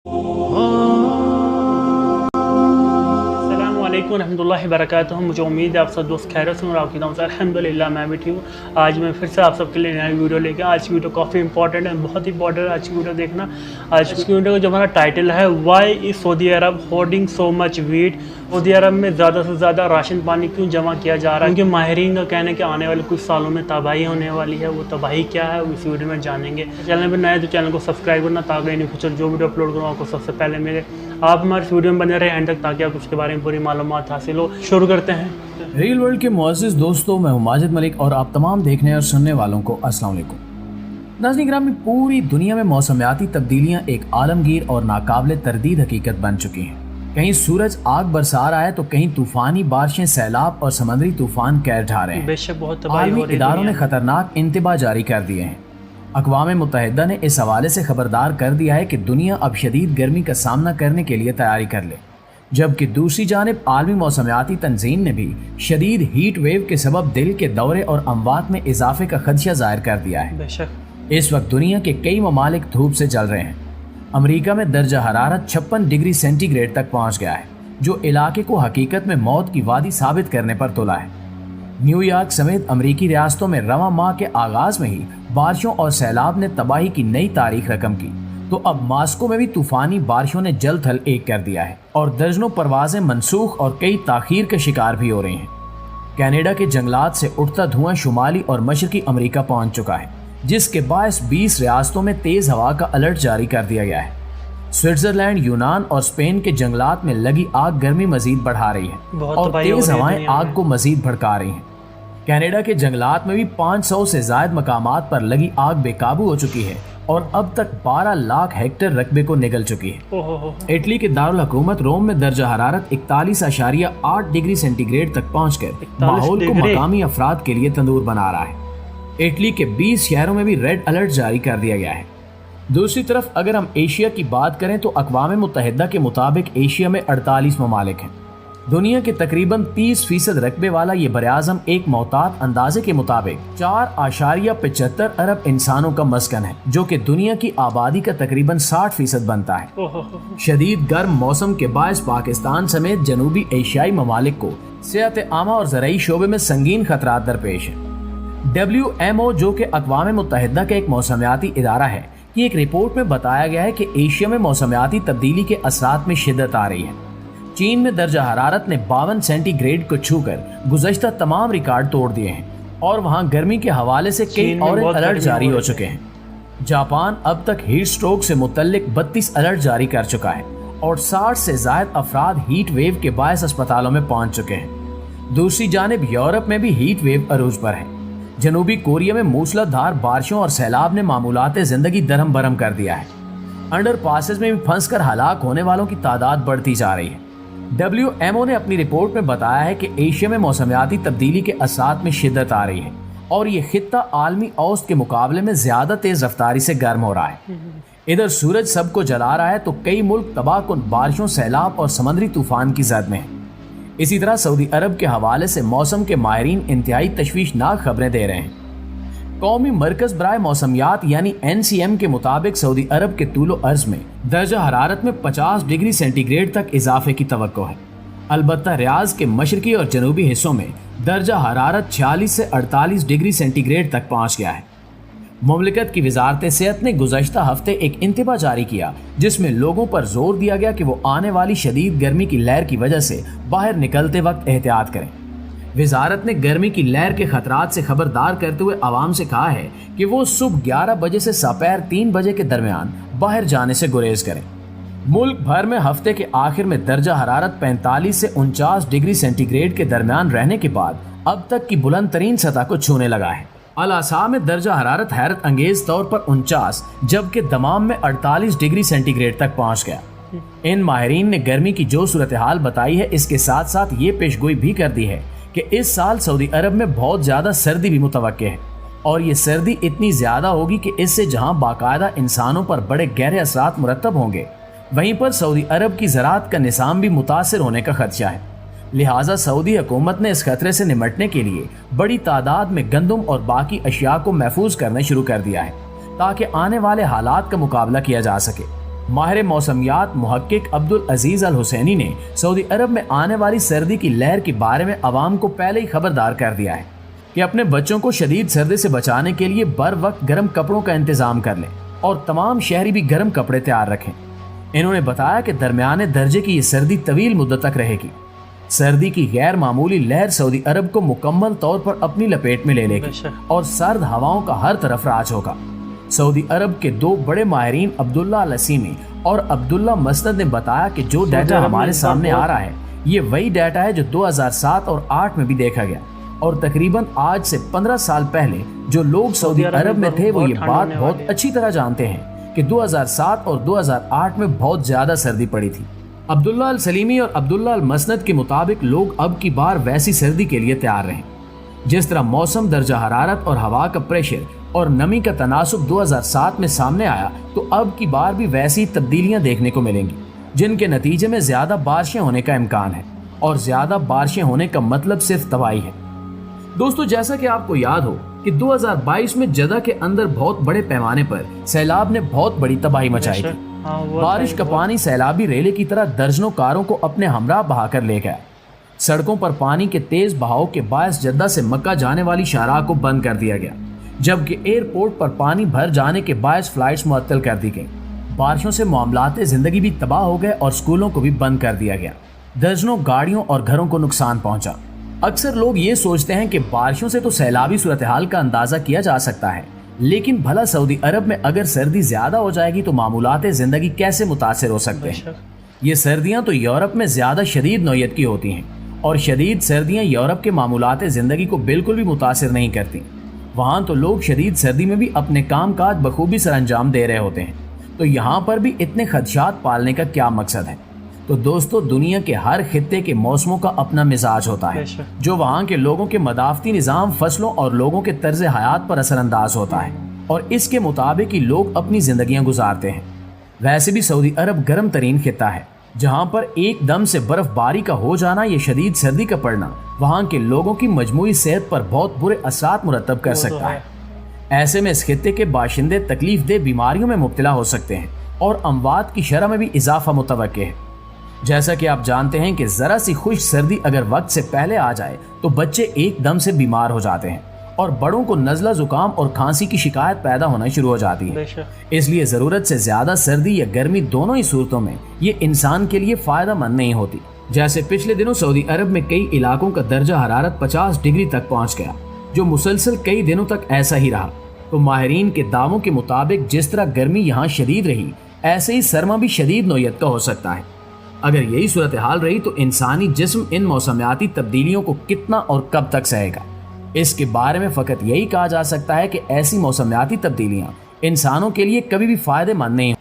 अस्सलामुअलैकुम रहमतुल्लाहि वबरकातुहू। मुझे उम्मीद है आप सब दोस्त खैरियत से और आपकी दुआ से अल्हम्दुलिल्लाह मैं भी ठीक हूँ। आज मैं फिर से आप सबके लिए नई वीडियो लेके आज की वीडियो काफ़ी इंपॉर्टेंट है, बहुत इंपॉर्टेंट है आज की वीडियो देखना। आज की वीडियो का जो हमारा टाइटल है why is Saudi Arab hoarding so much wheat. Saudi Arab में ज़्यादा से ज़्यादा राशन पानी क्यों जमा किया जा रहा है, क्योंकि माहिरीन का कहना है कि आने वाले कुछ सालों में तबाही होने वाली है। वो तबाही क्या है वो इस वीडियो में जानेंगे। चैनल पर नए तो चैनल को सब्सक्राइब करना ताकि इन फ्यूचर जो वीडियो अपलोड करूँ आपको सबसे पहले मिले। आप हमारे वीडियो में बने रहे एंड तक ताकि आप उसके बारे में पूरी मालूमात हासिल हो। शुरू करते हैं। रियल वर्ल्ड के मुअज़्ज़िज़ दोस्तों, मैं हूं माजिद मलिक और आप तमाम देखने और सुनने वालों को अस्सलाम वालेकुम। नाज़रीन ग्रामी, पूरी दुनिया में मौसमियाती तब्दीलियां एक आलमगीर और नाकाबिले तरदीद हकीकत बन चुकी हैं। कहीं सूरज आग बरसा रहा है तो कहीं तूफानी बारिशें, सैलाब और समुद्री तूफान कहर ढा रहे हैं। बेशक बहुत तबाही हो रही है। इदारों ने खतरनाक इंतबाह जारी कर दिए हैं। अक़वाम मुत्तहिदा ने इस हवाले से खबरदार कर दिया है कि दुनिया अब शदीद गर्मी का सामना करने के लिए तैयारी कर ले, जबकि दूसरी जानिब आलमी मौसमियाती तंजीम ने भी शदीद हीट वेव के सबब दिल के दौरे और अमवात में इजाफे का खदशा जाहिर कर दिया है। बेशक इस वक्त दुनिया के कई ममालिक धूप से जल रहे हैं। अमरीका में दर्जा हरारत 56 डिग्री सेंटीग्रेड तक पहुँच गया है, जो इलाके को हकीकत में मौत की वादी साबित करने पर तुला है। न्यूयॉर्क समेत अमरीकी रियासतों में रवां माह के आगाज में ही बारिशों और सैलाब ने तबाही की नई तारीख रकम की, तो अब मास्को में भी तूफानी बारिशों ने जल थल एक कर दिया है और दर्जनों परवाजें मनसूख और कई ताखीर के शिकार भी हो रही हैं। कनाडा के जंगलात से उठता धुआं शुमाली और मशरकी अमरीका पहुंच चुका है, जिसके बायस 20 रियासतों में तेज हवा का अलर्ट जारी कर दिया गया है। स्विट्जरलैंड, यूनान और स्पेन के जंगलात में लगी आग गर्मी मजीद बढ़ा रही है और तेज हवाएं आग को मजीद भड़का रही हैं। कनाडा के जंगलात में भी 500 से ज्यादा मकामात पर लगी आग बेकाबू हो चुकी है और अब तक 12 लाख हेक्टेयर रकबे को निगल चुकी है। इटली के दारुल हुकूमत रोम में दर्जा हरारत 41.8 डिग्री सेंटीग्रेड तक पहुंचकर माहौल को मकामी अफराद के लिए तंदूर बना रहा है। इटली के 20 शहरों में भी रेड अलर्ट जारी कर दिया गया है। दूसरी तरफ अगर हम एशिया की बात करें तो अक़वाम मुत्तहिदा के मुताबिक एशिया में 48 ममालिक हैं। दुनिया के तकरीबन 30% रकबे वाला ये बरआज़म एक मोहतात अंदाजे के मुताबिक 4.75 अरब इंसानों का मस्कन है, जो कि दुनिया की आबादी का तकरीबन 60% बनता है। शदीद गर्म मौसम के बायस पाकिस्तान समेत जनूबी एशियाई ममालिक को सेहत आमा और ज़राई शोबे में संगीन खतरात दरपेश है। WMO, जो कि अक़वाम मुत्तहिदा का एक मौसमियाती इदारा है, की एक रिपोर्ट में बताया गया है कि एशिया में मौसमियाती तब्दीली के असरात में शिद्दत आ रही है। चीन में दर्जा हरारत ने 52 सेंटीग्रेड को छूकर गुज़श्ता तमाम रिकॉर्ड तोड़ दिए हैं और वहां गर्मी के हवाले से कई ऑरेंज अलर्ट जारी हो चुके हैं। जापान अब तक हीट स्ट्रोक से मुतल्लिक 32 अलर्ट जारी कर चुका है और 60 से ज्यादा अफराद हीट वेव के बायस अस्पतालों में पहुंच चुके हैं। दूसरी जानिब यूरोप में भी हीट वेव अरूज पर है। जनूबी कोरिया में मूसलाधार बारिशों और सैलाब ने मामूलात जिंदगी दरम बरम कर दिया है। अंडर पासेस में भी फंस कर हलाक होने वालों की तादाद बढ़ती जा रही है। WMO ने अपनी रिपोर्ट में बताया है कि एशिया में मौसमियाती तब्दीली के असरात में शिद्दत आ रही है और ये खित्ता आलमी औसत के मुकाबले में ज्यादा तेज रफ्तारी से गर्म हो रहा है। इधर सूरज सबको जला रहा है तो कई मुल्क तबाहकुन बारिशों, सैलाब और समुद्री तूफान की जद में है। इसी तरह सऊदी अरब के हवाले से मौसम के माहिरीन इंतहाई तशवीशनाक खबरें दे रहे हैं। कौमी मरकज बराए मौसमियात यानी NCM के मुताबिक सऊदी अरब के तूलो अर्ज में दर्जा हरारत में 50 डिग्री सेंटीग्रेड तक इजाफे की तवक्को है। अलबत्ता रियाज के मशरकी और जनूबी हिस्सों में दर्जा हरारत 46 से 48 डिग्री सेंटीग्रेड तक पहुँच गया है। मुमलिकत की वजारत सेहत ने गुज़श्ता हफ्ते एक इंतबाह जारी किया, जिसमें लोगों पर जोर दिया गया कि वो आने वाली शदीद गर्मी की लहर की वजह से बाहर निकलते वक्त एहतियात करें। वजारत ने गर्मी की लहर के खतरात से खबरदार करते हुए आवाम से कहा है कि वो सुबह 11 बजे से दोपहर 3 बजे के दरमियान बाहर जाने से गुरेज करें। मुल्क भर में हफ्ते के आखिर में दर्जा हरारत 45 से 49 डिग्री सेंटीग्रेड के दरमियान रहने के बाद अब तक की बुलंद तरीन सतह को छूने लगा है। अल-असा में दर्जा हरारत हैरत अंगेज तौर पर 49 जबकि दमाम में 48 डिग्री सेंटीग्रेड तक पहुँच गया। इन माहिरीन ने गर्मी की जो सूरत हाल बताई है, इसके साथ साथ ये पेशगोई भी कर दी है कि इस साल सऊदी अरब में बहुत ज़्यादा सर्दी भी मुतवक्के है और ये सर्दी इतनी ज़्यादा होगी कि इससे जहां बाकायदा इंसानों पर बड़े गहरे असरात मुरतब होंगे, वहीं पर सऊदी अरब की ज़राअत का निज़ाम भी मुतासिर होने का खदशा है। लिहाजा सऊदी हुकूमत ने इस खतरे से निमटने के लिए बड़ी तादाद में गंदम और बाकी अशिया को महफूज करना शुरू कर दिया है ताकि आने वाले हालात का मुकाबला किया जा सके। ماہر موسمیات محقق عبدالعزیز الحسینی نے سعودی عرب میں آنے والی سردی کی لہر کے بارے میں عوام کو پہلے ہی خبردار کر دیا ہے کہ اپنے بچوں کو شدید سردی سے بچانے کے لیے بر وقت گرم کپڑوں کا انتظام کر لیں اور تمام شہری بھی گرم کپڑے تیار رکھیں۔ انہوں نے بتایا کہ درمیانے درجے کی یہ سردی طویل مدت تک رہے گی۔ سردی کی غیر معمولی لہر سعودی عرب کو مکمل طور پر اپنی لپیٹ میں لے لے گی اور سرد ہواؤں کا ہر طرف راج ہوگا۔ سعودی عرب کے دو بڑے ماہرین عبداللہ العسیمی اور عبداللہ مسند نے بتایا کہ جو ڈیٹا ہمارے سامنے آ رہا ہے یہ وہی ڈیٹا ہے جو 2007 اور 8 میں بھی دیکھا گیا، اور تقریباً آج سے 15 سال پہلے جو لوگ سعودی عرب میں تھے وہ یہ بات بہت اچھی طرح جانتے ہیں کہ 2007 اور 2008 میں بہت زیادہ سردی پڑی تھی۔ عبداللہ السلیمی اور عبداللہ المسند کے مطابق لوگ اب کی بار ویسی سردی کے لیے تیار رہیں۔ جس طرح موسم، درجہ حرارت اور ہوا کا پریشر اور نمی کا تناسب 2007 میں سامنے آیا، تو اب کی بار بھی ویسی تبدیلیاں دیکھنے کو ملیں گی، جن کے نتیجے میں زیادہ بارشیں ہونے کا امکان ہے، اور زیادہ بارشیں ہونے کا مطلب صرف تباہی ہے۔ دوستو، جیسا کہ آپ کو یاد ہو کہ 2022 میں جدہ کے اندر بہت بڑے پیمانے پر سیلاب نے بہت بڑی تباہی مچائی تھی۔ بارش کا پانی سیلابی ریلے کی طرح درجنوں کاروں کو اپنے ہمراہ بہا کر لے گیا۔ سڑکوں پر پانی کے تیز بہاؤ کے باعث جدہ سے مکہ جانے والی شاہراہ کو بند کر دیا گیا، جبکہ ایئرپورٹ پر پانی بھر جانے کے باعث فلائٹس معطل کر دی گئی۔ بارشوں سے معاملات زندگی بھی تباہ ہو گئے اور اسکولوں کو بھی بند کر دیا گیا۔ درجنوں گاڑیوں اور گھروں کو نقصان پہنچا۔ اکثر لوگ یہ سوچتے ہیں کہ بارشوں سے تو سیلابی صورتحال کا اندازہ کیا جا سکتا ہے، لیکن بھلا سعودی عرب میں اگر سردی زیادہ ہو جائے گی تو معمولات زندگی کیسے متاثر ہو سکتے ہیں؟ یہ سردیاں تو یورپ میں زیادہ شدید نوعیت کی ہوتی ہیں، اور شدید سردیاں یورپ کے معمولات زندگی کو بالکل بھی متاثر نہیں کرتی۔ وہاں تو لوگ شدید سردی میں بھی اپنے کام کاج بخوبی سر انجام دے رہے ہوتے ہیں، تو یہاں پر بھی اتنے خدشات پالنے کا کیا مقصد ہے؟ تو دوستو، دنیا کے ہر خطے کے موسموں کا اپنا مزاج ہوتا ہے، جو وہاں کے لوگوں کے مدافعتی نظام، فصلوں اور لوگوں کے طرز حیات پر اثر انداز ہوتا ہے، اور اس کے مطابق ہی لوگ اپنی زندگیاں گزارتے ہیں۔ ویسے بھی سعودی عرب گرم ترین خطہ ہے، جہاں پر ایک دم سے برف باری کا ہو جانا یا شدید سردی کا پڑنا وہاں کے لوگوں کی مجموعی صحت پر بہت برے اثرات مرتب کر سکتا ہے۔ ایسے میں اس خطے کے باشندے تکلیف دہ بیماریوں میں مبتلا ہو سکتے ہیں، اور اموات کی شرح میں بھی اضافہ متوقع ہے۔ جیسا کہ آپ جانتے ہیں کہ ذرا سی خشک سردی اگر وقت سے پہلے آ جائے تو بچے ایک دم سے بیمار ہو جاتے ہیں، اور بڑوں کو نزلہ زکام اور کھانسی کی شکایت پیدا ہونا شروع ہو جاتی ہے۔ اس لیے ضرورت سے زیادہ سردی یا گرمی دونوں ہی صورتوں میں یہ انسان کے لیے فائدہ مند نہیں ہوتی۔ جیسے پچھلے دنوں سعودی عرب میں کئی علاقوں کا درجہ حرارت 50 ڈگری تک پہنچ گیا، جو مسلسل کئی دنوں تک ایسا ہی رہا۔ تو ماہرین کے دعووں کے مطابق جس طرح گرمی یہاں شدید رہی، ایسے ہی سرما بھی شدید نوعیت کا ہو سکتا ہے۔ اگر یہی صورتحال رہی تو انسانی جسم ان موسمیاتی تبدیلیوں کو کتنا اور کب تک سہے گا؟ اس کے بارے میں فقط یہی کہا جا سکتا ہے کہ ایسی موسمیاتی تبدیلیاں انسانوں کے لیے کبھی بھی فائدہ مند نہیں